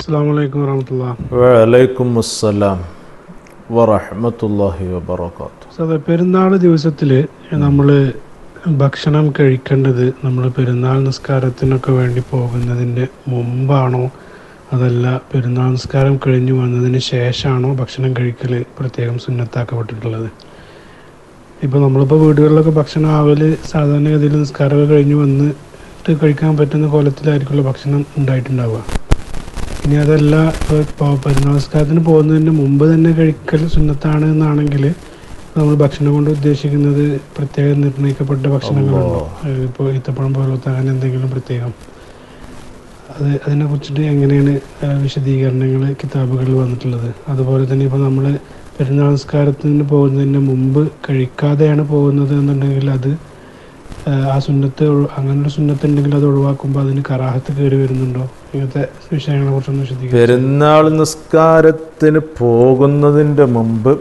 അസ്സലാമു അലൈക്കും വറഹ്മത്തുള്ളാഹി. വഅലൈക്കും അസ്സലാം വറഹ്മത്തുള്ളാഹി വബറകാതുഹു. പെരുന്നാൾ ദിവസത്തിൽ നമ്മൾ ഭക്ഷണം കഴിക്കേണ്ടത് നമ്മൾ പെരുന്നാൾ നിസ്കാരത്തിനൊക്കെ വേണ്ടി പോകുന്നതിൻ്റെ മുമ്പാണോ അതല്ല പെരുന്നാൾ നിസ്കാരം കഴിഞ്ഞു വന്നതിന് ശേഷമാണോ ഭക്ഷണം കഴിക്കൽ പ്രത്യേകം സുന്നത്താക്കപ്പെട്ടിട്ടുള്ളത്? ഇപ്പോൾ നമ്മളിപ്പോൾ വീടുകളിലൊക്കെ ഭക്ഷണം ആവൽ സാധാരണഗതിയിൽ നിസ്കാരമൊക്കെ കഴിഞ്ഞ് വന്നിട്ട് കഴിക്കാൻ പറ്റുന്ന കോലത്തിലായിരിക്കുമല്ലോ ഭക്ഷണം ഉണ്ടായിട്ടുണ്ടാവുക. ഇനി അതല്ല ഇപ്പോൾ പെരുന്നാൾ നിസ്കാരത്തിന് പോകുന്നതിന് മുമ്പ് തന്നെ കഴിക്കൽ സുന്നത്താണ് എന്നാണെങ്കിൽ നമ്മൾ ഭക്ഷണം കൊണ്ട് ഉദ്ദേശിക്കുന്നത് പ്രത്യേകം നിർണ്ണയിക്കപ്പെട്ട ഭക്ഷണങ്ങളുണ്ടോ? ഇപ്പോൾ ഈത്തപ്പഴം പോലത്തെ അങ്ങനെ എന്തെങ്കിലും പ്രത്യേകം അതിനെക്കുറിച്ചിട്ട് എങ്ങനെയാണ് വിശദീകരണങ്ങൾ കിതാബുകളിൽ വന്നിട്ടുള്ളത്? അതുപോലെ തന്നെ ഇപ്പോൾ നമ്മൾ പെരുന്നാൾ നിസ്കാരത്തിന് പോകുന്നതിന് മുമ്പ് കഴിക്കാതെയാണ് പോകുന്നത് എന്നുണ്ടെങ്കിൽ അത് ആ സുന്നത്ത് അങ്ങനൊരു സുന്നത്ത് ഉണ്ടെങ്കിൽ അത് ഒഴിവാക്കുമ്പോൾ അതിന് കറാഹത്ത് കയറി വരുന്നുണ്ടോ? ഇങ്ങനത്തെ വിഷയങ്ങളെ കുറിച്ചൊന്ന് വിശദീകരിക്കും. പെരുന്നാൾ നിസ്കാരത്തിന് പോകുന്നതിൻ്റെ മുമ്പ്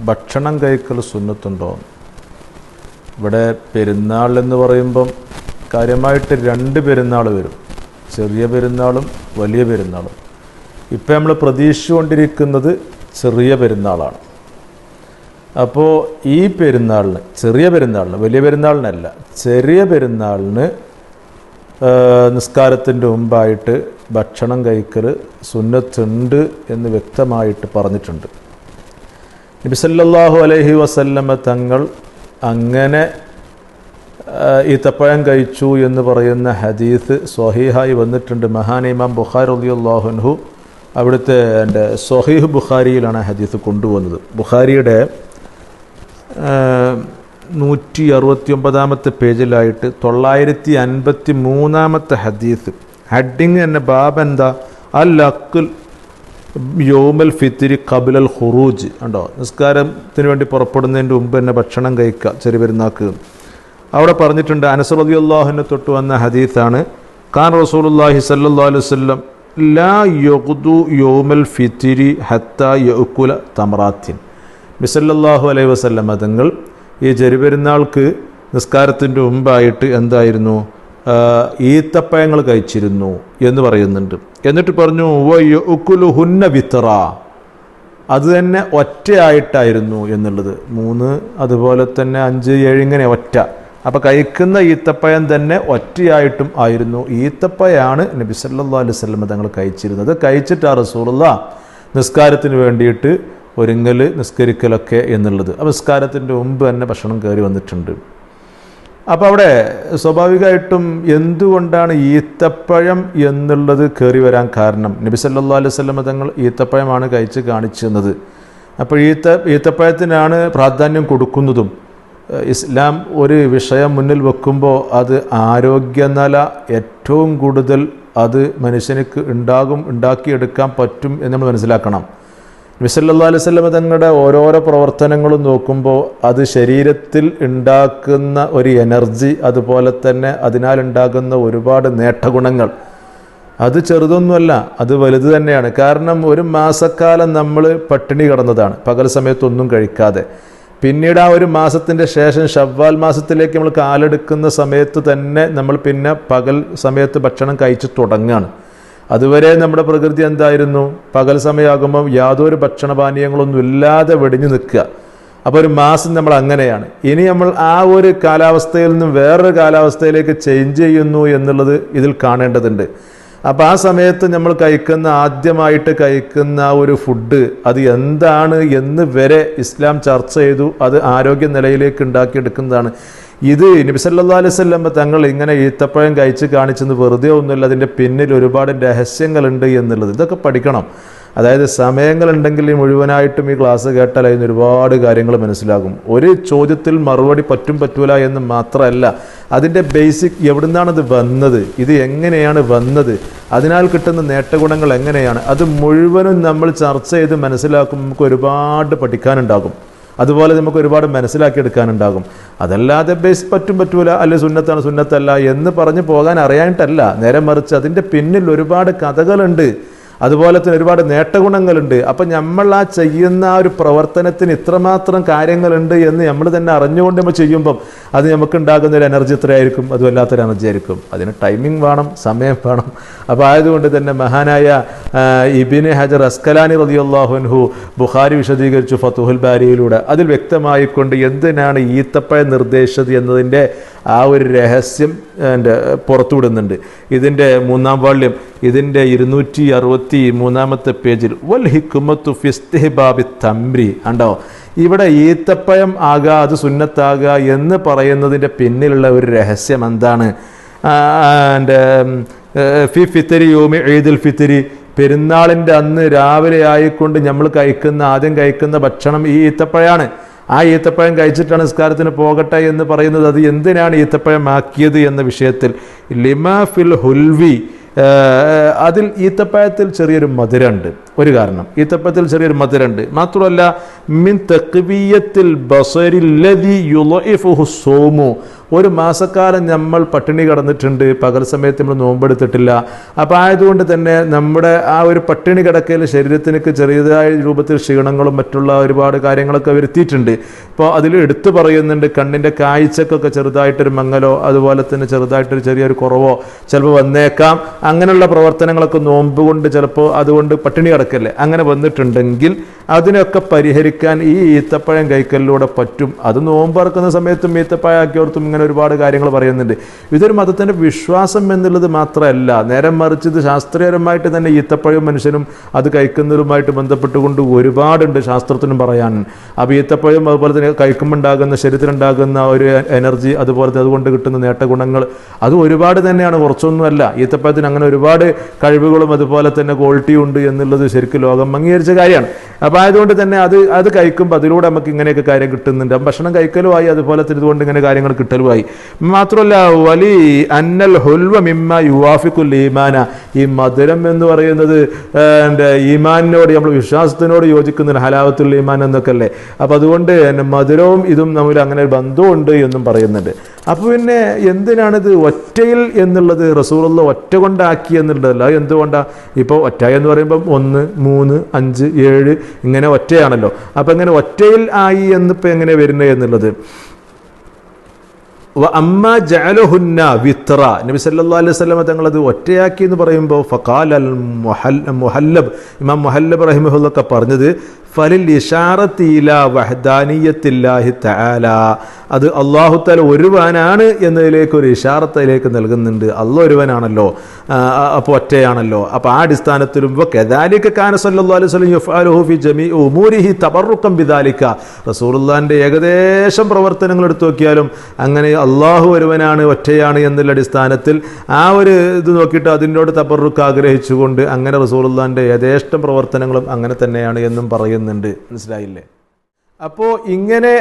ഭക്ഷണം കഴിക്കൽ സുന്നത്തുണ്ടോ? ഇവിടെ പെരുന്നാൾ എന്ന് പറയുമ്പം കാര്യമായിട്ട് രണ്ട് പെരുന്നാൾ വരും, ചെറിയ പെരുന്നാളും വലിയ പെരുന്നാളും. ഇപ്പം നമ്മൾ പ്രതീക്ഷിച്ചുകൊണ്ടിരിക്കുന്നത് ചെറിയ പെരുന്നാളാണ്. അപ്പോൾ ഈ പെരുന്നാളിന്, ചെറിയ പെരുന്നാളിന്, വലിയ പെരുന്നാളിനല്ല, ചെറിയ പെരുന്നാളിന് നിസ്കാരത്തിൻ്റെ മുമ്പായിട്ട് ഭക്ഷണം കഴിക്കൽ സുന്നത്തുണ്ട് എന്ന് വ്യക്തമായിട്ട് പറഞ്ഞിട്ടുണ്ട്. നബി സല്ലല്ലാഹു അലൈഹി വസല്ലമ തങ്ങൾ അങ്ങനെ ഈത്തപ്പഴം കഴിച്ചു എന്ന് പറയുന്ന ഹദീസ് സ്വഹീഹായി വന്നിട്ടുണ്ട്. മഹാൻ ഇമാം ബുഖാരി റളിയല്ലാഹു അൻഹു അവിടുത്തെ എൻ്റെ സ്വഹീഹ് ബുഖാരിയിലാണ് ഹദീസ് കൊണ്ടുവന്നത്. ബുഖാരിയുടെ 169 പേജിലായിട്ട് 953 ഹദീസ്. ഹഡിങ് എന്ന ബാബ് എന്താ? അൽ അക്കുൽ യോമൽ ഫിത്തിരി ഖബുലൽ ഖുറൂജ്. ഉണ്ടോ, നിസ്കാരത്തിന് വേണ്ടി പുറപ്പെടുന്നതിൻ്റെ മുമ്പ് തന്നെ ഭക്ഷണം കഴിക്കുക ചെറിയ പെരുന്നാൾക്ക്. അവിടെ പറഞ്ഞിട്ടുണ്ട്, അനസ് റളിയല്ലാഹു അൻഹു തൊട്ട് വന്ന ഹദീസാണ്. ഖാൻ റസൂലുള്ളാഹി സ്വല്ലല്ലാഹു അലൈഹി വസല്ലം ലാ യഖ്ദു യൗമൽ ഫിത്തിരി ഹത്താ യഅകുല തമറാത്തിൻ. നബി സല്ലല്ലാഹു അലൈഹി വസല്ലം തങ്ങൾ ഈ ചെറുപെരുന്നാൾക്ക് നിസ്കാരത്തിൻ്റെ മുമ്പായിട്ട് എന്തായിരുന്നു, ഈത്തപ്പഴങ്ങൾ കഴിച്ചിരുന്നു എന്ന് പറയുന്നുണ്ട്. എന്നിട്ട് പറഞ്ഞു വയഅകുലുഹുന്ന വിത്ര, അത് തന്നെ ഒറ്റയായിട്ടായിരുന്നു എന്നുള്ളത്. 3 അതുപോലെ തന്നെ 5, 7 ഇങ്ങനെ ഒറ്റ. അപ്പോൾ കഴിക്കുന്ന ഈത്തപ്പഴം തന്നെ ഒറ്റയായിട്ടും ആയിരുന്നു. ഈത്തപ്പഴമാണ് നബി സല്ലല്ലാഹു അലൈഹി വസല്ലം തങ്ങൾ കഴിച്ചിരുന്നത്. കഴിച്ചിട്ടാ റസൂലുള്ളാഹി നിസ്കാരത്തിന് വേണ്ടിയിട്ട് ഒരുങ്ങൽ, നിസ്കരിക്കലൊക്കെ എന്നുള്ളത്. അപ്പോൾ നിസ്കാരത്തിൻ്റെ മുമ്പ് തന്നെ ഭക്ഷണം കയറി വന്നിട്ടുണ്ട്. അപ്പോൾ അവിടെ സ്വാഭാവികമായിട്ടും എന്തുകൊണ്ടാണ് ഈത്തപ്പഴം എന്നുള്ളത് കയറി വരാൻ കാരണം? നബി സല്ലല്ലാഹു അലൈഹി വസല്ലം തങ്ങൾ ഈത്തപ്പഴമാണ് കഴിച്ച് കാണിച്ചിരുന്നത്. അപ്പോൾ ഈത്തപ്പഴത്തിനാണ് പ്രാധാന്യം കൊടുക്കുന്നതും. ഇസ്ലാം ഒരു വിഷയം മുന്നിൽ വെക്കുമ്പോൾ അത് ആരോഗ്യനില ഏറ്റവും കൂടുതൽ അത് മനുഷ്യനിക്ക് ഉണ്ടാക്കിയെടുക്കാൻ പറ്റും എന്ന് നമ്മൾ മനസ്സിലാക്കണം. നബി സല്ലല്ലാഹു അലൈഹി വസല്ലം തങ്ങളുടെ ഓരോരോ പ്രവർത്തനങ്ങളും നോക്കുമ്പോൾ അത് ശരീരത്തിൽ ഉണ്ടാക്കുന്ന ഒരു എനർജി, അതുപോലെ തന്നെ അതിനാൽ ഉണ്ടാകുന്ന ഒരുപാട് നേട്ടഗുണങ്ങൾ, അത് ചെറുതൊന്നുമല്ല, അത് വലുത് തന്നെയാണ്. കാരണം 1 മാസക്കാലം നമ്മൾ പട്ടിണി കിടന്നതാണ്, പകൽ സമയത്തൊന്നും കഴിക്കാതെ. പിന്നീട് ആ 1 മാസത്തിൻ്റെ ശേഷം ശവ്വാൽ മാസത്തിലേക്ക് നമ്മൾ കാലെടുക്കുന്ന സമയത്ത് തന്നെ നമ്മൾ പിന്നെ പകൽ സമയത്ത് ഭക്ഷണം കഴിച്ച് തുടങ്ങുകയാണ്. അതുവരെ നമ്മുടെ പ്രകൃതി എന്തായിരുന്നു? പകൽ സമയമാകുമ്പം യാതൊരു ഭക്ഷണപാനീയങ്ങളൊന്നും ഇല്ലാതെ വെടിഞ്ഞു നിൽക്കുക. അപ്പോൾ 1 മാസം നമ്മൾ അങ്ങനെയാണ്. ഇനി നമ്മൾ ആ ഒരു കാലാവസ്ഥയിൽ നിന്നും വേറൊരു കാലാവസ്ഥയിലേക്ക് ചേഞ്ച് ചെയ്യുന്നു എന്നുള്ളത് ഇതിൽ കാണേണ്ടതുണ്ട്. അപ്പോൾ ആ സമയത്ത് നമ്മൾ ആദ്യമായിട്ട് കഴിക്കുന്ന ആ ഒരു ഫുഡ് അത് എന്താണ് എന്ന് വരെ ഇസ്ലാം ചർച്ച ചെയ്തു. അത് ആരോഗ്യ നിലയിലേക്ക് ഉണ്ടാക്കിയെടുക്കുന്നതാണ്. ഇത് നബി സല്ലല്ലാഹു അലൈഹി വസല്ലം തങ്ങൾ ഇങ്ങനെ ഈത്തപ്പഴം കഴിച്ച് കാണിച്ചെന്ന് വെറുതെ ഒന്നുമില്ല, അതിൻ്റെ പിന്നിൽ ഒരുപാട് രഹസ്യങ്ങളുണ്ട് എന്നുള്ളത് ഇതൊക്കെ പഠിക്കണം. അതായത് സമയങ്ങളുണ്ടെങ്കിൽ മുഴുവനായിട്ടും ഈ ക്ലാസ് കേട്ടാൽ അതിന് ഒരുപാട് കാര്യങ്ങൾ മനസ്സിലാകും. ഒരു ചോദ്യത്തിൽ മറുപടി പറ്റൂല എന്ന് മാത്രമല്ല, അതിൻ്റെ ബേസിക് എവിടുന്നാണത് വന്നത്, ഇത് എങ്ങനെയാണ് വന്നത്, അതിനാൽ കിട്ടുന്ന നേട്ടഗുണങ്ങൾ എങ്ങനെയാണ്, അത് മുഴുവനും നമ്മൾ ചർച്ച ചെയ്ത് മനസ്സിലാക്കുമ്പോൾ നമുക്ക് ഒരുപാട് പഠിക്കാനുണ്ടാകും. അതുപോലെ നമുക്ക് ഒരുപാട് മനസ്സിലാക്കിയെടുക്കാനുണ്ടാകും. അതല്ലാതെ ബേസ് പറ്റൂല, അല്ലെ സുന്നത്താണ് സുന്നത്തല്ല എന്ന് പറഞ്ഞ് പോകാൻ അറിയാനിട്ടല്ല, നേരെ മറിച്ച് അതിൻ്റെ പിന്നിൽ ഒരുപാട് കഥകളുണ്ട്, അതുപോലെ തന്നെ ഒരുപാട് നേട്ടഗുണങ്ങളുണ്ട്. അപ്പം നമ്മൾ ആ ചെയ്യുന്ന ആ ഒരു പ്രവർത്തനത്തിന് ഇത്രമാത്രം കാര്യങ്ങളുണ്ട് എന്ന് നമ്മൾ തന്നെ അറിഞ്ഞുകൊണ്ട് നമ്മൾ ചെയ്യുമ്പം അത് നമുക്കുണ്ടാകുന്ന ഒരു എനർജി എത്രയായിരിക്കും? അത് വല്ലാത്തൊരു എനർജി ആയിരിക്കും. അതിന് ടൈമിംഗ് വേണം, സമയം വേണം. അപ്പോൾ ആയതുകൊണ്ട് തന്നെ മഹാനായ ഇബ്നു ഹജർ അസ്കലാനി റളിയല്ലാഹു അൻഹു ബുഖാരി വിശദീകരിച്ചു ഫതുഹുൽ ബാരിയിലൂടെ. അതിൽ വ്യക്തമായിക്കൊണ്ട് എന്തിനാണ് ഈത്തപ്പഴം നിർദ്ദേശിച്ചത് എന്നതിൻ്റെ ആ ഒരു രഹസ്യം പുറത്തുവിടുന്നുണ്ട്. ഇതിൻ്റെ 3-ാം വാള്യം ഇതിൻ്റെ 263-ാമത്തെ പേജിൽ വൽ ഹിക്മത്തു ഫി ഇസ്തിഹ്ബാബി തംരി ഉണ്ടോ. ഇവിടെ ഈത്തപ്പഴം ആകുക, അത് സുന്നത്താകുക എന്ന് പറയുന്നതിൻ്റെ പിന്നിലുള്ള ഒരു രഹസ്യം എന്താണ്? ഫി ഫിത്തരി യോമി ഈദുൽ ഫിത്തരി, പെരുന്നാളിൻ്റെ അന്ന് രാവിലെ ആയിക്കൊണ്ട് നമ്മൾ ആദ്യം കഴിക്കുന്ന ഭക്ഷണം ഈ ഈത്തപ്പഴമാണ്. ആ ഈത്തപ്പഴം കഴിച്ചിട്ടാണ് നിസ്കാരത്തിന് പോകട്ടെ എന്ന് പറയുന്നത്. അത് എന്തിനാണ് ഈത്തപ്പഴം ആക്കിയത് എന്ന വിഷയത്തിൽ ലിമാ ഫിൽ ഹുൽവി, അതിൽ ഈത്തപ്പഴത്തിൽ ചെറിയൊരു മധുരമുണ്ട്. ഒരു കാരണം ഈത്തപ്പഴത്തിൽ ചെറിയൊരു മധുരമുണ്ട്. മാത്രമല്ല മിൻ തഖ്വിയത്തിൽ ബസരില്ലദി യുളഇഫുഹു സൗമു, ഒരു മാസക്കാലം നമ്മൾ പട്ടിണി കിടന്നിട്ടുണ്ട്, പകൽ സമയത്ത് നമ്മൾ നോമ്പെടുത്തിട്ടില്ല. അപ്പോൾ ആയതുകൊണ്ട് തന്നെ നമ്മുടെ ആ ഒരു പട്ടിണി കിടക്കയിൽ ശരീരത്തിനൊക്കെ ചെറിയതായ രൂപത്തിൽ ക്ഷീണങ്ങളും മറ്റുള്ള ഒരുപാട് കാര്യങ്ങളൊക്കെ വരുത്തിയിട്ടുണ്ട്. ഇപ്പോൾ അതിൽ എടുത്തു പറയുന്നുണ്ട് കണ്ണിൻ്റെ കാഴ്ചക്കൊക്കെ ചെറുതായിട്ടൊരു മങ്ങലോ അതുപോലെ തന്നെ ചെറുതായിട്ടൊരു ചെറിയൊരു കുറവോ ചിലപ്പോൾ വന്നേക്കാം. അങ്ങനെയുള്ള പ്രവർത്തനങ്ങളൊക്കെ നോമ്പ് കൊണ്ട് ചിലപ്പോൾ അതുകൊണ്ട് പട്ടിണി കിടക്കല്ലേ അങ്ങനെ വന്നിട്ടുണ്ടെങ്കിൽ അതിനൊക്കെ പരിഹരിക്കാൻ ഈ ഈത്തപ്പഴം കഴിക്കലിലൂടെ പറ്റും. അത് നോമ്പ് ഇറക്കുന്ന സമയത്തും ഈത്തപ്പഴം ആക്കിയോർത്തും ഇങ്ങനെ ഒരുപാട് കാര്യങ്ങൾ പറയുന്നുണ്ട്. ഇതൊരു മതത്തിൻ്റെ വിശ്വാസം എന്നുള്ളത് മാത്രമല്ല, നേരെ മറിച്ച് ഇത് ശാസ്ത്രീയപരമായിട്ട് തന്നെ ഈത്തപ്പഴം മനുഷ്യനും അത് കഴിക്കുന്നതുമായിട്ട് ബന്ധപ്പെട്ടുകൊണ്ട് ഒരുപാടുണ്ട് ശാസ്ത്രത്തിനും പറയാൻ. അപ്പോൾ ഈത്തപ്പഴം അതുപോലെ തന്നെ കഴിക്കുമ്പോൾ ഉണ്ടാകുന്ന ശരീരത്തിലുണ്ടാകുന്ന ഒരു എനർജി, അതുപോലെ തന്നെ അതുകൊണ്ട് കിട്ടുന്ന നേട്ടഗുണങ്ങൾ അത് ഒരുപാട് തന്നെയാണ്, കുറച്ചൊന്നുമല്ല. ഈത്തപ്പഴത്തിന് അങ്ങനെ ഒരുപാട് കഴിവുകളും അതുപോലെ തന്നെ ക്വാളിറ്റിയും ഉണ്ട് എന്നുള്ളത് ശരിക്കും ലോകം അംഗീകരിച്ച കാര്യമാണ്. അപ്പോൾ ആയതുകൊണ്ട് തന്നെ അത് കഴിക്കുമ്പോൾ അതിലൂടെ നമുക്ക് ഇങ്ങനെയൊക്കെ കാര്യം കിട്ടുന്നുണ്ട്. ഭക്ഷണം കഴിക്കലുമായി അതുപോലെ തന്നെ ഇതുകൊണ്ട് ഇങ്ങനെ കാര്യങ്ങൾ കിട്ടലുമായി. മാത്രമല്ല വലി അന്നൽ ഹുൽവ മിമ്മ യുവാഫിക്കുൽ ഈമാന, ഈ മധുരം എന്ന് പറയുന്നത് ഈമാനിനോട് നമ്മൾ വിശ്വാസത്തിനോട് യോജിക്കുന്ന ഹലാവത്തുൽ ഈമാൻ എന്നൊക്കെ അല്ലേ. അപ്പോൾ അതുകൊണ്ട് തന്നെ മധുരവും ഇതും തമ്മിൽ അങ്ങനെ ഒരു ബന്ധമുണ്ട് എന്നും പറയുന്നുണ്ട്. അപ്പോൾ പിന്നെ എന്തിനാണിത് ഒറ്റയിൽ എന്നുള്ളത്? റസൂലുള്ള ഒറ്റ കൊണ്ടാക്കി എന്നുള്ളതല്ല. എന്തുകൊണ്ടാണ്? ഇപ്പോൾ ഒറ്റ എന്ന് പറയുമ്പം 1, 3, 5, 7 ഇങ്ങനെ ഒറ്റയാണല്ലോ. അപ്പം ഇങ്ങനെ ഒറ്റയിൽ ആയി എന്നിപ്പോൾ എങ്ങനെ വരുന്നത് എന്നുള്ളത്. അമ്മ ജഅലഹുന്ന വിത്ര, നബി സല്ലല്ലാഹു അലൈഹി വസല്ലം തങ്ങളത് ഒറ്റയാക്കി എന്ന് പറയുമ്പോൾ ഫഖാൽ അൽ മുഹല്ലബ്, ഇമാം മുഹല്ലബ് റഹിമഹുല്ലൊക്കെ പറഞ്ഞത് ഫലിൽ ഇഷാറത്തി ഇലാ വഹ്ദാനിയത്തില്ലാഹി തആല, അത് അല്ലാഹു തആല ഒരുവനാണ് എന്നതിലേക്ക് ഒരു ഇഷാറത്തിലേക്ക് നൽകുന്നുണ്ട്. അല്ലാഹു ഒരുവനാണല്ലോ, അപ്പോൾ ഒറ്റയാണല്ലോ. അപ്പോൾ ആ അടിസ്ഥാനത്തിലും കദാലിക കാന സല്ലല്ലാഹു അലൈഹി വസല്ലം യഫ്അലുഹു ഫി ജമീഇ ഉമൂരിഹി തബറുകം ബിദാലിക, റസൂലുള്ളാഹിന്റെ ഏകദേശം പ്രവർത്തനങ്ങൾ എടുത്തു നോക്കിയാലും അങ്ങനെ അള്ളാഹു ഒരുവനാണ് ഒറ്റയാണ് എന്നുള്ള അടിസ്ഥാനത്തിൽ ആ ഒരു ഇത് നോക്കിയിട്ട് അതിനോട് തബറുക്ക് ആഗ്രഹിച്ചുകൊണ്ട് അങ്ങനെ റസൂലുള്ളാഹിന്റെ യഥേഷ്ടം പ്രവർത്തനങ്ങളും അങ്ങനെ തന്നെയാണ് എന്നും പറയുന്നുണ്ട്. മനസ്സിലായില്ലേ? അപ്പോൾ ഇങ്ങനെ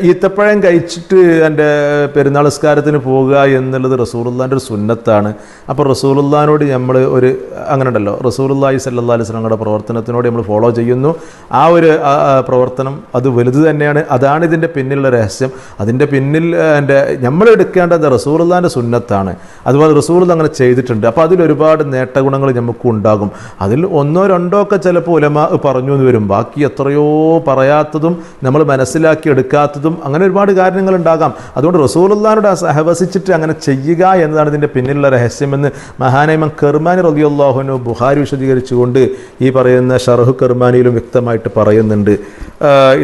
ഈത്തപ്പഴം കഴിച്ചിട്ട് എൻ്റെ പെരുന്നാൾ നിസ്കാരത്തിന് പോകുക എന്നുള്ളത് റസൂലുള്ളാഹിൻ്റെ ഒരു സുന്നത്താണ്. അപ്പോൾ റസൂലുള്ളാഹിനോട് നമ്മൾ ഒരു അങ്ങനെ ഉണ്ടല്ലോ, റസൂലുള്ളാഹി സ്വല്ലല്ലാഹു അലൈഹി വസല്ലമയുടെ പ്രവർത്തനത്തിനോട് നമ്മൾ ഫോളോ ചെയ്യുന്നു. ആ ഒരു പ്രവർത്തനം അത് വലുത് തന്നെയാണ്. അതാണ് ഇതിൻ്റെ പിന്നിലുള്ള രഹസ്യം. അതിൻ്റെ പിന്നിൽ നമ്മൾ എടുക്കേണ്ടത് റസൂലുള്ളാഹിൻ്റെ സുന്നത്താണ്. അതുപോലെ റസൂലുള്ളാഹി അങ്ങനെ ചെയ്തിട്ടുണ്ട്. അപ്പോൾ അതിലൊരുപാട് നേട്ടഗുണങ്ങൾ നമുക്ക് ഉണ്ടാകും. അതിൽ 1, 2 ഒക്കെ ചിലപ്പോൾ ഉലമാ പറഞ്ഞു എന്ന് വരും. ബാക്കി എത്രയോ പറയാത്തതും നമ്മൾ മനസ്സിലാക്കി എടുക്കാത്തതും അങ്ങനെ ഒരുപാട് കാര്യങ്ങൾ ഉണ്ടാകാം. അതുകൊണ്ട് റസൂലുള്ളാഹിനോട് സഹവസിച്ചിട്ട് അങ്ങനെ ചെയ്യുക എന്നതാണ് ഇതിൻ്റെ പിന്നിലുള്ള രഹസ്യമെന്ന് മഹാനായ ഇമാം കർമാനി റളിയല്ലാഹു അൻഹു ബുഖാരി വിശദീകരിച്ചുകൊണ്ട് ഈ പറയുന്ന ഷർഹ് കർമാനിയിലും വ്യക്തമായിട്ട് പറയുന്നുണ്ട്.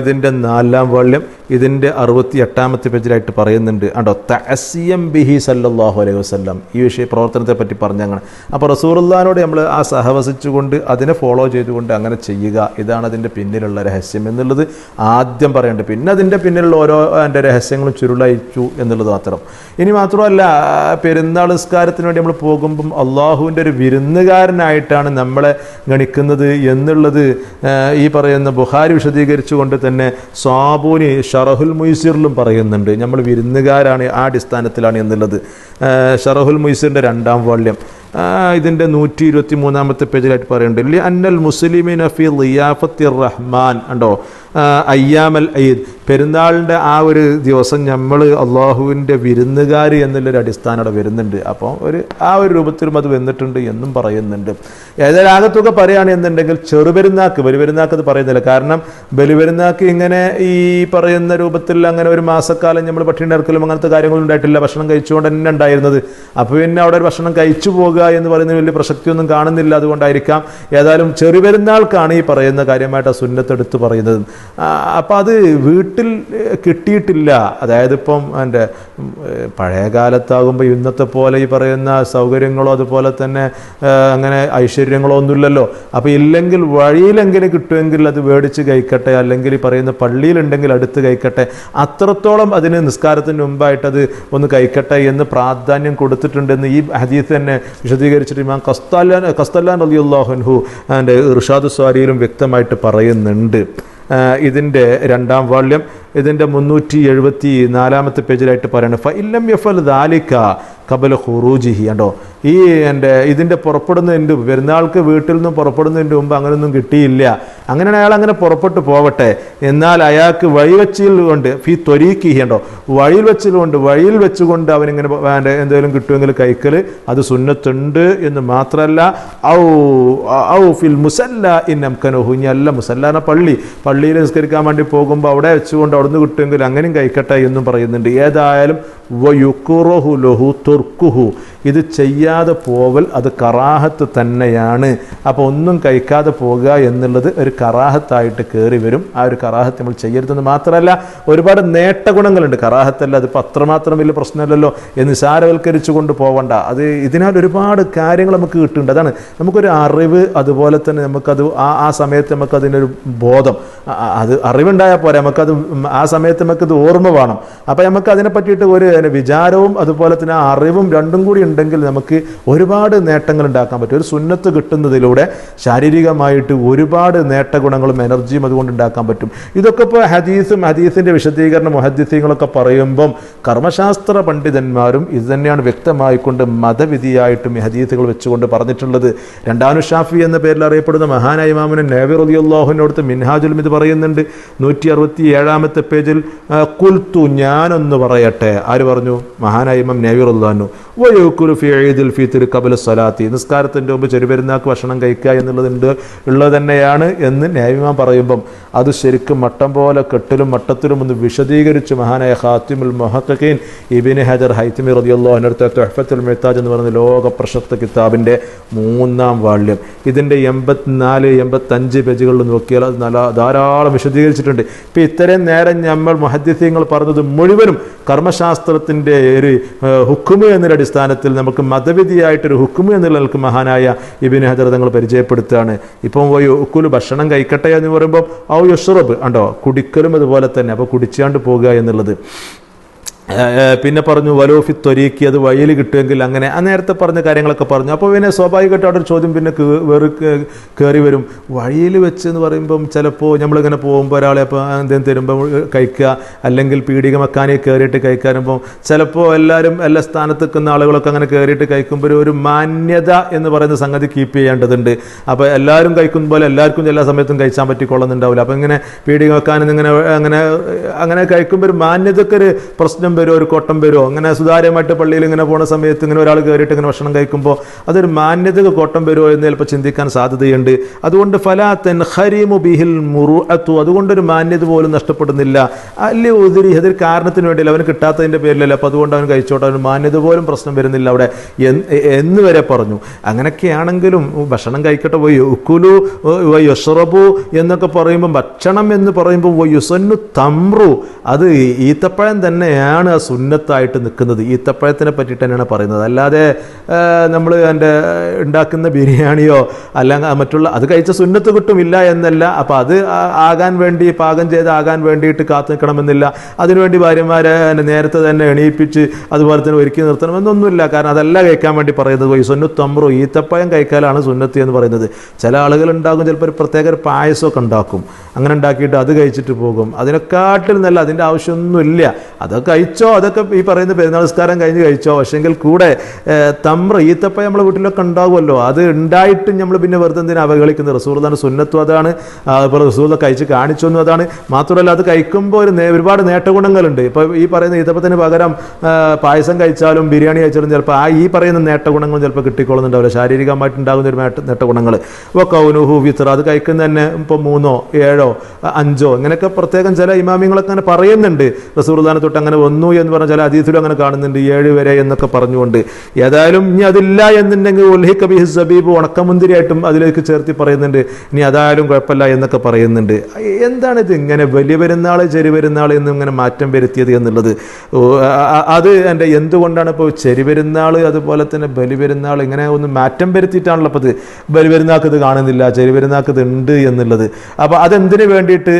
ഇതിൻ്റെ 4-ാം വാള്യം ഇതിൻ്റെ 68-ാമത്തെ പേജിലായിട്ട് പറയുന്നുണ്ട്. അണ്ടോ തഅസ്സിയം ബിഹി സല്ലല്ലാഹു അലൈഹി വസല്ലം, ഈ പ്രവർത്തനത്തെ പറ്റി പറഞ്ഞങ്ങനെ. അപ്പോൾ റസൂലുള്ളാഹിനോട് നമ്മൾ ആ സഹവസിച്ചുകൊണ്ട് അതിനെ ഫോളോ ചെയ്തുകൊണ്ട് അങ്ങനെ ചെയ്യുക, ഇതാണ് അതിൻ്റെ പിന്നിലുള്ള രഹസ്യം എന്നുള്ളത് ആദ്യം പറയേണ്ടത്. പിന്നെ അതിൻ്റെ പിന്നിലുള്ള ഓരോ എൻ്റെ രഹസ്യങ്ങളും ചുരുളയച്ചു എന്നുള്ളത് മാത്രം. ഇനി മാത്രമല്ല പെരുന്നാൾ നിസ്കാരത്തിന് വേണ്ടി നമ്മൾ പോകുമ്പം അള്ളാഹുവിൻ്റെ ഒരു വിരുന്നുകാരനായിട്ടാണ് നമ്മളെ ഗണിക്കുന്നത് എന്നുള്ളത് ഈ പറയുന്ന ബുഖാരി വിശദീകരിച്ചുകൊണ്ട് തന്നെ സാബൂനി ഷറഹുൽ മുയ്സിറിലും പറയുന്നുണ്ട്. നമ്മൾ വിരുന്നുകാരാണ്, ആ അടിസ്ഥാനത്തിലാണ് എന്നുള്ളത്. ഷറഹുൽ മുയ്സിറിൻ്റെ 2-ാം വാള്യം ഇതിൻ്റെ 123-ാമത്തെ പേജിലായിട്ട് പറയുന്നുണ്ട് ലി അന്നൽ മുസ്ലിമീന ഫി ളിയാഫത്തി റഹ്മാൻ ഉണ്ടോ അയ്യാമൽ ഈദ് പെരുന്നാളിൻ്റെ ആ ഒരു ദിവസം നമ്മൾ അള്ളാഹുവിൻ്റെ വിരുന്നുകാർ എന്നുള്ളൊരു അടിസ്ഥാനം അവിടെ വരുന്നുണ്ട്. അപ്പോൾ ആ ഒരു രൂപത്തിലും അത് വന്നിട്ടുണ്ട് എന്നും പറയുന്നുണ്ട്. ഏതായാലും ആകത്തുക പറയുകയാണെന്നുണ്ടെങ്കിൽ ചെറുപെരുന്നാക്ക് ബലിപെരുന്നാക്ക് അത് പറയുന്നില്ല. കാരണം ബലിപെരുന്നാക്ക് ഇങ്ങനെ ഈ പറയുന്ന രൂപത്തിൽ അങ്ങനെ ഒരു മാസക്കാലം നമ്മൾ പട്ടിണി ഇറക്കലും അങ്ങനത്തെ കാര്യങ്ങളൊന്നും ഉണ്ടായിട്ടില്ല. ഭക്ഷണം കഴിച്ചുകൊണ്ട് തന്നെ ഉണ്ടായിരുന്നത്. അപ്പോൾ പിന്നെ അവിടെ ഒരു ഭക്ഷണം കഴിച്ചു പോകുക എന്ന് പറയുന്നത് വലിയ പ്രസക്തിയൊന്നും കാണുന്നില്ല. അതുകൊണ്ടായിരിക്കാം ഏതായാലും ചെറുപെരുന്നാൾക്കാണ് ഈ പറയുന്ന കാര്യമായിട്ട് ആ സുന്നത്തെടുത്ത് പറയുന്നത്. അപ്പം അത് വീട്ടിൽ കിട്ടിയിട്ടില്ല. അതായത് ഇപ്പം എൻ്റെ പഴയ കാലത്താകുമ്പോൾ ഇന്നത്തെ പോലെ ഈ പറയുന്ന സൗകര്യങ്ങളോ അതുപോലെ തന്നെ അങ്ങനെ ഐശ്വര്യങ്ങളോ ഒന്നുമില്ലല്ലോ. അപ്പോൾ ഇല്ലെങ്കിൽ വഴിയിലെങ്കിലും കിട്ടുമെങ്കിൽ അത് മേടിച്ച് കഴിക്കട്ടെ, അല്ലെങ്കിൽ ഈ പറയുന്ന പള്ളിയിലുണ്ടെങ്കിൽ അടുത്ത് കഴിക്കട്ടെ, അത്രത്തോളം അതിന് നിസ്കാരത്തിന് മുമ്പായിട്ടത് ഒന്ന് കഴിക്കട്ടെ എന്ന് പ്രാധാന്യം കൊടുത്തിട്ടുണ്ടെന്ന് ഈ ഹദീസ് തന്നെ വിശദീകരിച്ചിട്ട് ഇമാം ഖസ്തല്ലാൻ റളിയല്ലാഹു അൻഹു എൻ്റെ ഇർഷാദു സ്വാരിയിലും വ്യക്തമായിട്ട് പറയുന്നുണ്ട്. ഇതിൻ്റെ 2-ാം വാള്യം ഇതിൻ്റെ 374-ാമത്തെ പേജിലായിട്ട് പറയുന്നത് ഫ ഇല്ലം യഫൽ ദാലിക ഖബല ഖുറൂജിഹി ഉണ്ടോ ഈ ഇതിൻ്റെ പുറപ്പെടുന്നതിൻ്റെ പെരുന്നാൾക്ക് വീട്ടിൽ നിന്നും പുറപ്പെടുന്നതിൻ്റെ മുമ്പ് അങ്ങനെയൊന്നും കിട്ടിയില്ല. അങ്ങനെയാണ് അയാൾ അങ്ങനെ പുറപ്പെട്ടു പോവട്ടെ. എന്നാൽ അയാൾക്ക് വഴിവെച്ചിൽ കൊണ്ട് ഫി ത്വരീക്കിഹി ഉണ്ടോ വഴിയിൽ വെച്ചുകൊണ്ട് അവനിങ്ങനെ എന്തെങ്കിലും കിട്ടുമെങ്കിൽ കഴിക്കൽ അത് സുന്നത്തുണ്ട് എന്ന് മാത്രമല്ല ഔ ഫിൽ മുസല്ല ഇൻ അംകനഹു ഇനി അല്ല മുസല്ലാന പള്ളിയിൽ നിസ്കരിക്കാൻ വേണ്ടി പോകുമ്പോൾ അവിടെ വെച്ചുകൊണ്ട് അവിടുന്ന് കിട്ടുമെങ്കിൽ അങ്ങനെയും കഴിക്കട്ടെ എന്നും പറയുന്നുണ്ട്. ഏതായാലും വയുക്കുറഹു ലഹു തുർക്കുഹു ഇത് ചെയ്യാതെ പോവൽ അത് കറാഹത്ത് തന്നെയാണ്. അപ്പോൾ ഒന്നും കഴിക്കാതെ പോകുക എന്നുള്ളത് ഒരു കറാഹത്തായിട്ട് കയറി വരും. ആ ഒരു കറാഹത്ത് നമ്മൾ ചെയ്യരുതെന്ന് മാത്രമല്ല ഒരുപാട് നേട്ട ഗുണങ്ങളുണ്ട്. കറാഹത്തല്ല അതിപ്പോൾ അത്രമാത്രം വലിയ പ്രശ്നമല്ലല്ലോ എന്ന് നിസാരവൽക്കരിച്ചു കൊണ്ട് പോവണ്ട. അത് ഇതിനാൽ ഒരുപാട് കാര്യങ്ങൾ നമുക്ക് കിട്ടുന്നുണ്ട്. അതാണ് നമുക്കൊരു അറിവ്, അതുപോലെ തന്നെ നമുക്കത് ആ സമയത്ത് നമുക്കതിനൊരു ബോധം, അത് അറിവുണ്ടായാൽ പോരാ, നമുക്കത് ആ സമയത്ത് നമുക്കത് ഓർമ്മ വേണം. അപ്പോൾ നമുക്ക് അതിനെ പറ്റിയിട്ട് ഒരു വിചാരവും അതുപോലെ തന്നെ ആ അറിവും രണ്ടും കൂടി ഉണ്ടെങ്കിൽ നമുക്ക് ഒരുപാട് നേട്ടങ്ങൾ ഉണ്ടാക്കാൻ പറ്റും. ഒരു സുന്നത്ത് കിട്ടുന്നതിലൂടെ ശാരീരികമായിട്ട് ഒരുപാട് നേട്ട ഗുണങ്ങളും എനർജിയും അതുകൊണ്ട് ഉണ്ടാക്കാൻ പറ്റും. ഇതൊക്കെ ഇപ്പോൾ ഹദീസിൻ്റെ വിശദീകരണം മുഹദ്ദിസീങ്ങളൊക്കെ പറയുമ്പം കർമ്മശാസ്ത്ര പണ്ഡിതന്മാരും ഇത് തന്നെയാണ് വ്യക്തമായിക്കൊണ്ട് മതവിധിയായിട്ടും ഈ ഹദീസുകൾ വെച്ചുകൊണ്ട് പറഞ്ഞിട്ടുള്ളത്. രണ്ടാനു ഷാഫി എന്ന പേരിൽ അറിയപ്പെടുന്ന മഹാനായ ഇമാമുൻ നവവി റളിയല്ലാഹു അൻഹു അടുത്ത് മിൻഹാജുൽ ഇത് പറയുന്നുണ്ട് 167-ാമത്തെ പേജിൽ ഖുൽതു ഞാനൊന്ന് പറയട്ടെ. ആര് പറഞ്ഞു? മഹാനായ ഇമാം നവവി റളിയല്ലാഹു അൻഹു വയകുലു ഫി ഈദിൽ ഫിത്ർ ഖബല സ്വലാത്തി നിസ്കാരത്തിൻ്റെ മുമ്പ് ചെറുപെരുന്നാക്ക് ഭക്ഷണം കഴിക്കുക ഉള്ളത് തന്നെയാണ് എന്ന് നബിമാൻ പറയുമ്പം അത് ശരിക്കും മട്ടം പോലെ കെട്ടിലും മട്ടത്തിലും ഒന്ന് വിശദീകരിച്ച് മഹാനായ ഖാത്തിമുൽ മുഹഖഖീൻ ഇബ്നു ഹജർ ഹൈതമി റളിയല്ലാഹു അൻഹു അടുത്ത തുഹ്ഫത്തുൽ മുഹ്താജ് എന്ന് പറയുന്ന ലോക പ്രശസ്ത കിതാബിൻ്റെ 3-ാം വാള്യം ഇതിൻ്റെ 84-85 പേജുകളിൽ നോക്കിയാൽ അത് ധാരാളം വിശദീകരിച്ചിട്ടുണ്ട്. ഇപ്പം ഇത്രയും നേരം നമ്മൾ മുഹദ്ദിസീങ്ങൾ പറഞ്ഞത് മുഴുവനും കർമ്മശാസ്ത്രത്തിൻ്റെ ഒരു ഹുക്കുമ് എന്നൊരു അടിസ്ഥാനത്തിൽ നമുക്ക് മതവിധിയായിട്ടൊരു ഹുക്കുമ് എന്നുള്ള നിലക്ക് മഹാനായ ഇബ്നു ഹജർ തങ്ങൾ പരിചയപ്പെടുത്തുകയാണ്. ഇപ്പം ഉക്കുല് ഭക്ഷണം കഴിക്കട്ടെ എന്ന് പറയുമ്പോൾ ഔ യുഷ്റബ് ഉണ്ടോ കുടിക്കലും അതുപോലെ തന്നെ. അപ്പോൾ കുടിച്ചാണ്ട് പോകുക എന്നുള്ളത്. പിന്നെ പറഞ്ഞു വലോഫി ത്വരീക്കി അത് വഴിയിൽ കിട്ടുമെങ്കിൽ അങ്ങനെ നേരത്തെ പറഞ്ഞ കാര്യങ്ങളൊക്കെ പറഞ്ഞു. അപ്പോൾ പിന്നെ സ്വാഭാവികമായിട്ട് അവിടെ ഒരു ചോദ്യം പിന്നെ കയറി വരും. വഴിയിൽ വെച്ച് എന്ന് പറയുമ്പം ചിലപ്പോൾ നമ്മളിങ്ങനെ പോകുമ്പോൾ ഒരാളെ അപ്പോൾ എന്തെങ്കിലും തരുമ്പോൾ കഴിക്കുക, അല്ലെങ്കിൽ പീഡിക മക്കാനിൽ കയറിയിട്ട് കഴിക്കാനുമ്പോൾ ചിലപ്പോൾ എല്ലാ സ്ഥാനത്ത് നിൽക്കുന്ന ആളുകളൊക്കെ അങ്ങനെ കയറിയിട്ട് കഴിക്കുമ്പോൾ ഒരു മാന്യത എന്ന് പറയുന്ന സംഗതി കീപ്പ് ചെയ്യേണ്ടതുണ്ട്. അപ്പോൾ എല്ലാവരും കഴിക്കുന്ന പോലെ എല്ലാവർക്കും എല്ലാ സമയത്തും കഴിച്ചാൻ പറ്റിക്കൊള്ളുന്നുണ്ടാവില്ല. അപ്പോൾ ഇങ്ങനെ പീഡിക മക്കാനിൽ ഇങ്ങനെ അങ്ങനെ കഴിക്കുമ്പോൾ ഒരു മാന്യതയ്ക്ക് ഒരു പ്രശ്നം വരുമോ, ഒരു കോട്ടം വരുമോ? അങ്ങനെ സുതാര്യമായിട്ട് പള്ളിയിൽ ഇങ്ങനെ പോകുന്ന സമയത്ത് ഇങ്ങനെ ഒരാൾ കയറിയിട്ട് ഇങ്ങനെ ഭക്ഷണം കഴിക്കുമ്പോൾ അതൊരു മാന്യതക്ക് കോട്ടം വരുമോ എന്ന് ചിലപ്പോൾ ചിന്തിക്കാൻ സാധ്യതയുണ്ട്. അതുകൊണ്ട് ഫലാ തൻഖരിമു ബിഹിൽ മുറുഅതു അതുകൊണ്ടൊരു മാന്യത പോലും നഷ്ടപ്പെടുന്നില്ല. അല്ലെ ഉദരി അതൊരു കാരണത്തിന് വേണ്ടിയില്ല, അവന് കിട്ടാത്തതിൻ്റെ പേരിലല്ല, അപ്പോൾ അതുകൊണ്ട് അവൻ കഴിച്ചോട്ടെ, അവന് മാന്യത പോലും പ്രശ്നം വരുന്നില്ല അവിടെ എന്ന് വരെ പറഞ്ഞു. അങ്ങനെയൊക്കെയാണെങ്കിലും ഭക്ഷണം കഴിക്കട്ടെ, ഉക്കുലു യഷ്റബു എന്നൊക്കെ പറയുമ്പോൾ ഭക്ഷണം എന്ന് പറയുമ്പോൾ യുസന്നു തമ്രു അത് ഈത്തപ്പഴം തന്നെയാണ് സുന്നത്തായിട്ട് നിൽക്കുന്നത്. ഈത്തപ്പഴത്തിനെ പറ്റിയിട്ട് തന്നെയാണ് പറയുന്നത്. അല്ലാതെ നമ്മൾ എൻ്റെ ഉണ്ടാക്കുന്ന ബിരിയാണിയോ അല്ലെങ്കിൽ മറ്റുള്ള അത് കഴിച്ച സുന്നത്ത് കിട്ടുമില്ല എന്നല്ല. അപ്പോൾ അത് ആകാൻ വേണ്ടി പാകം ചെയ്ത് ആകാൻ വേണ്ടിയിട്ട് കാത്തു നിൽക്കണമെന്നില്ല. അതിനുവേണ്ടി ഭാര്യമാരെ നേരത്തെ തന്നെ എണീപ്പിച്ച് അതുപോലെ തന്നെ ഒരുക്കി നിർത്തണമെന്നൊന്നുമില്ല. കാരണം അതല്ല കഴിക്കാൻ വേണ്ടി പറയുന്നത്. ഈ സുന്നത്ത് തമ്രു ഈത്തപ്പഴം കഴിക്കാനാണ് സുന്നത്ത് എന്ന് പറയുന്നത്. ചില ആളുകൾ ഉണ്ടാകും, ചിലപ്പോൾ ഒരു പ്രത്യേക ഒരു പായസമൊക്കെ ഉണ്ടാക്കും, അങ്ങനെ ഉണ്ടാക്കിയിട്ട് അത് കഴിച്ചിട്ട് പോകും. അതിനെക്കാട്ടിൽ നല്ല അതിൻ്റെ ആവശ്യമൊന്നുമില്ല. അത് കഴിച്ചു കഴിച്ചോ, അതൊക്കെ ഈ പറയുന്ന പെരുന്നാൾ നിസ്കാരം കഴിഞ്ഞ് കഴിച്ചോ. പക്ഷെങ്കിൽ കൂടെ തമ്ര ഈത്തപ്പഴം നമ്മളെ വീട്ടിലൊക്കെ ഉണ്ടാകുമല്ലോ, അത് ഉണ്ടായിട്ടും നമ്മൾ പിന്നെ വെറുതെ എന്തിനാ അവഗണിക്കുന്നത്? റസൂലുള്ളാഹിന്റെ സുന്നത്തും അതാണ്, ഇപ്പോൾ റസൂലുള്ളാഹി കഴിച്ച് കാണിച്ചൊന്നും അതാണ്. മാത്രമല്ല അത് കഴിക്കുമ്പോൾ ഒരുപാട് നേട്ടഗുണങ്ങളുണ്ട്. ഇപ്പോൾ ഈ പറയുന്ന ഈത്തപ്പത്തിന് പകരം പായസം കഴിച്ചാലും ബിരിയാണി കഴിച്ചാലും ചിലപ്പോൾ ഈ പറയുന്ന നേട്ടഗുണങ്ങളും ചിലപ്പോൾ കിട്ടിക്കൊള്ളുന്നുണ്ടാവില്ല, ശാരീരികമായിട്ടുണ്ടാകുന്ന ഒരു നേട്ടഗുണങ്ങൾ. ഇപ്പോൾ കൗനുഹു വിത്ര, അത് കഴിക്കുന്ന തന്നെ ഇപ്പോൾ 3, 7, 5 ഇങ്ങനെയൊക്കെ പ്രത്യേകം ചില ഇമാമിങ്ങളൊക്കെ അങ്ങനെ പറയുന്നുണ്ട്. റസൂലുള്ളാഹിനെ തൊട്ട് അങ്ങനെ വന്നു എന്ന് പറഞ്ഞ ചില ഹദീസിലും അങ്ങനെ കാണുന്നുണ്ട്, 7 വരെ എന്നൊക്കെ പറഞ്ഞുകൊണ്ട്. ഏതായാലും ഇനി അതില്ല എന്നുണ്ടെങ്കിൽ ഉൽഹിക ബിഹി സബീബ്, ഉണക്കമുന്തിരിയായിട്ടും അതിലേക്ക് ചേർത്തി പറയുന്നുണ്ട്. ഇനി അതായാലും കുഴപ്പമില്ല എന്നൊക്കെ പറയുന്നുണ്ട്. എന്താണിത് ഇങ്ങനെ വലിയ പെരുന്നാൾ ചെറിയ പെരുന്നാൾ എന്നും ഇങ്ങനെ മാറ്റം വരുത്തിയത് എന്നുള്ളത്? അത് എൻ്റെ എന്തുകൊണ്ടാണ് ഇപ്പോൾ ചെറിയ അതുപോലെ തന്നെ ബലിപെരുന്നാൾ ഇങ്ങനെ ഒന്ന് മാറ്റം വരുത്തിയിട്ടാണല്ലോ അപ്പോൾ ഇത് ബലിപെരുന്നാൾക്ക് ഇത് കാണുന്നില്ല, ചെറിയ പെരുന്നാൾക്ക് ഇത് ഉണ്ട് എന്നുള്ളത്. അപ്പോൾ അതെന്തിനു വേണ്ടിയിട്ട്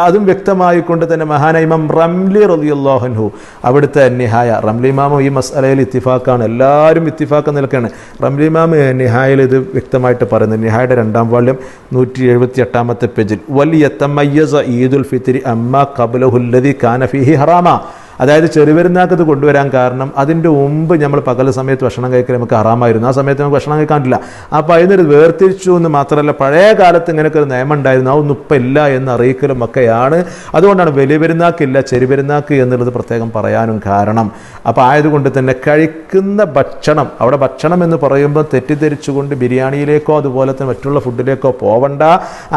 അതും വ്യക്തമായിക്കൊണ്ട് തന്നെ മഹാനായ ഇമാം റംലി റളിയല്ലാഹു അൻഹു അവിടുത്തെ നിഹായ, റംലി ഇമാം ഈ മസ്അലയിൽ ഇത്തിഫാക്കാണ്, എല്ലാവരും ഇത്തിഫാക്ക് നിൽക്കുകയാണ്. റംലി ഇമാം നിഹായയിൽ ഇത് വ്യക്തമായിട്ട് പറയുന്നത്, നിഹായുടെ 2ാം വാള്യം 178 പേജിൽ, വലിയത്തമയ്യസ ഈദുൽ ഫിത്രി അമ്മ ഖബ്ലഹുല്ലദി കാന ഫീഹി ഹറാമ. അതായത് ചെറുപെരുന്നാൾക്ക് ഇത് കൊണ്ടുവരാൻ കാരണം അതിൻ്റെ മുമ്പ് നമ്മൾ പകൽ സമയത്ത് ഭക്ഷണം കഴിക്കൽ നമുക്ക് ഹറാമായിരുന്നു, ആ സമയത്ത് നമുക്ക് ഭക്ഷണം കഴിക്കാനില്ല. അപ്പോൾ അതിനൊരു വേർതിരിച്ചു എന്ന് മാത്രമല്ല, പഴയ കാലത്ത് ഇങ്ങനെയൊക്കെ ഒരു നിയമം ഉണ്ടായിരുന്നു, അതൊന്നും ഇപ്പം ഇല്ല എന്ന് അറിയിക്കലും ഒക്കെയാണ്. അതുകൊണ്ടാണ് വലിയ പെരുന്നാക്കില്ല ചെറുപെരുന്നാക്ക് എന്നുള്ളത് പ്രത്യേകം പറയാനും കാരണം. അപ്പോൾ ആയതുകൊണ്ട് തന്നെ കഴിക്കുന്ന ഭക്ഷണം, അവിടെ ഭക്ഷണം എന്ന് പറയുമ്പോൾ തെറ്റിദ്ധരിച്ചുകൊണ്ട് ബിരിയാണിയിലേക്കോ അതുപോലെ തന്നെ മറ്റുള്ള ഫുഡിലേക്കോ പോവണ്ട.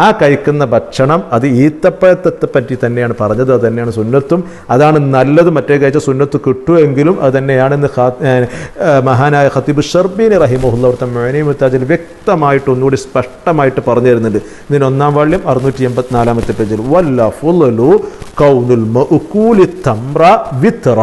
ആ കഴിക്കുന്ന ഭക്ഷണം അത് ഈത്തപ്പഴത്തെ പറ്റി തന്നെയാണ് പറഞ്ഞത്, അത് തന്നെയാണ് സുന്നത്തും, അതാണ് നല്ലത്. മറ്റേ കഴിച്ച സുന്നത്ത് കിട്ടുമെങ്കിലും അത് തന്നെയാണെന്ന് മഹാനായ ഖത്തീബ് ഷർബീനി റഹിമഹുല്ലാഹു അവിടുത്തെ മുഅ്നി മുത്താജിൽ വ്യക്തമായിട്ട് ഒന്നുകൂടി സ്പഷ്ടമായിട്ട് പറഞ്ഞു തരുന്നുണ്ട്. ഇതിന് 1ാം വാള്യം 684 പേജിൽ, വല്ല ഫുളു കൗനുൽ മഅ്കൂലി തംറ വിത്ര.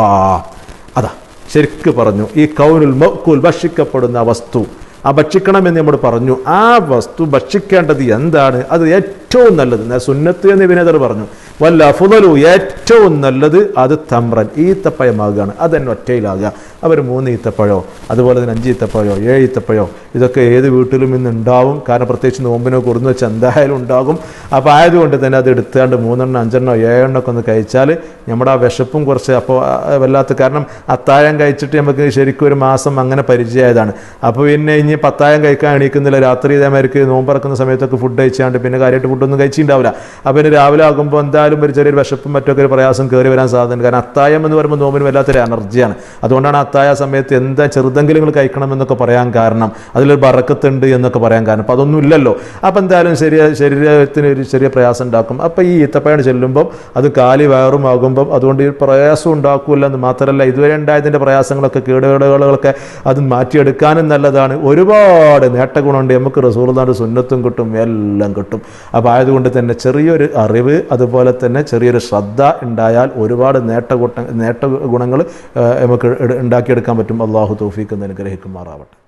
അതാ ശരിക്ക് പറഞ്ഞു, ഈ കൗനുൽ മഅ്കൂൽ ഭക്ഷിക്കപ്പെടുന്ന വസ്തു, ആ ഭക്ഷിക്കണമെന്ന് നമ്മൾ പറഞ്ഞു, ആ വസ്തു ഭക്ഷിക്കേണ്ടത് എന്താണ്? അത് ഏറ്റവും നല്ലത് സുന്നത്ത് എന്ന് വിനേതർ പറഞ്ഞു. വല്ല അഫ്ളു, ഏറ്റവും നല്ലത് അത് തമ്രൻ, ഈത്തപ്പഴമാകുകയാണ്. അതെന്നെ ഒറ്റയിലാകുക. അവർ 3 ഈത്തപ്പഴോ അതുപോലെ തന്നെ 5 ഈത്തപ്പഴോ 7 ഈത്തപ്പഴോ ഇതൊക്കെ ഏത് വീട്ടിലും ഇന്ന് ഉണ്ടാവും. കാരണം പ്രത്യേകിച്ച് നോമ്പിനോ കൊടുന്ന് വെച്ച് എന്തായാലും ഉണ്ടാകും. അപ്പോൾ ആയതുകൊണ്ട് തന്നെ അത് എടുത്താണ്ട് 3 എണ്ണം 5 എണ്ണോ 7 എണ്ണമൊക്കെ ഒന്ന് കഴിച്ചാൽ നമ്മുടെ ആ വിശപ്പും കുറച്ച് അപ്പോൾ വല്ലാത്ത, കാരണം അത്താഴം കഴിച്ചിട്ട് നമുക്ക് ശരിക്കും ഒരു മാസം അങ്ങനെ പരിചയമായതാണ്. അപ്പോൾ പിന്നെ ഇനി പത്തായം കഴിക്കാൻ എണീക്കുന്നില്ല, രാത്രി ഇതേമാർക്ക് നോമ്പറക്കുന്ന സമയത്തൊക്കെ ഫുഡ് കഴിച്ചാണ്ട് പിന്നെ കാര്യമായിട്ട് ഫുഡൊന്നും കഴിച്ചിട്ടുണ്ടാവില്ല. അപ്പോൾ പിന്നെ രാവിലെ ആകുമ്പോൾ എന്തായാലും ഒരു ചെറിയൊരു വിശപ്പും മറ്റൊക്കെ ഒരു പ്രയാസം കയറി വരാൻ സാധ്യതയുണ്ട്. കാരണം അത്തായം എന്ന് പറയുമ്പോൾ നോമ്പിന് വല്ലാത്തൊരു എനർജിയാണ്. അതുകൊണ്ടാണ് അത്തായ സമയത്ത് എന്താ ചെറുതെങ്കിലും നിങ്ങൾ കഴിക്കണം എന്നൊക്കെ പറയാൻ കാരണം, അതിലൊരു ബറക്കത്തുണ്ട് എന്നൊക്കെ പറയാൻ കാരണം. അപ്പോൾ അതൊന്നും ഇല്ലല്ലോ. അപ്പോൾ എന്തായാലും ശരീരത്തിന് ഒരു ചെറിയ പ്രയാസം ഉണ്ടാക്കും. അപ്പോൾ ഈ ഈത്തപ്പഴം ചെല്ലുമ്പം അത് കാലി വയറുമാകുമ്പം അതുകൊണ്ട് ഈ പ്രയാസം ഉണ്ടാക്കില്ല എന്ന് മാത്രമല്ല, ഇതുവരെ ഉണ്ടായതിൻ്റെ പ്രയാസങ്ങളൊക്കെ കേടുകളൊക്കെ അത് മാറ്റിയെടുക്കാനും നല്ലതാണ്. ഒരുപാട് നേട്ടഗുണമുണ്ട്. നമുക്ക് റസൂലുള്ളാഹിന്റെ സുന്നത്തും കിട്ടും, എല്ലാം കിട്ടും. അപ്പോൾ ആയതുകൊണ്ട് തന്നെ ചെറിയൊരു അറിവ് അതുപോലെ തന്നെ ചെറിയൊരു ശ്രദ്ധ ഉണ്ടായാൽ ഒരുപാട് നേട്ടഗുണങ്ങൾ നമുക്ക് ഉണ്ടാക്കിയെടുക്കാൻ പറ്റും. അള്ളാഹു തൗഫീഖ് അനുഗ്രഹിക്കുമാറാവട്ടെ.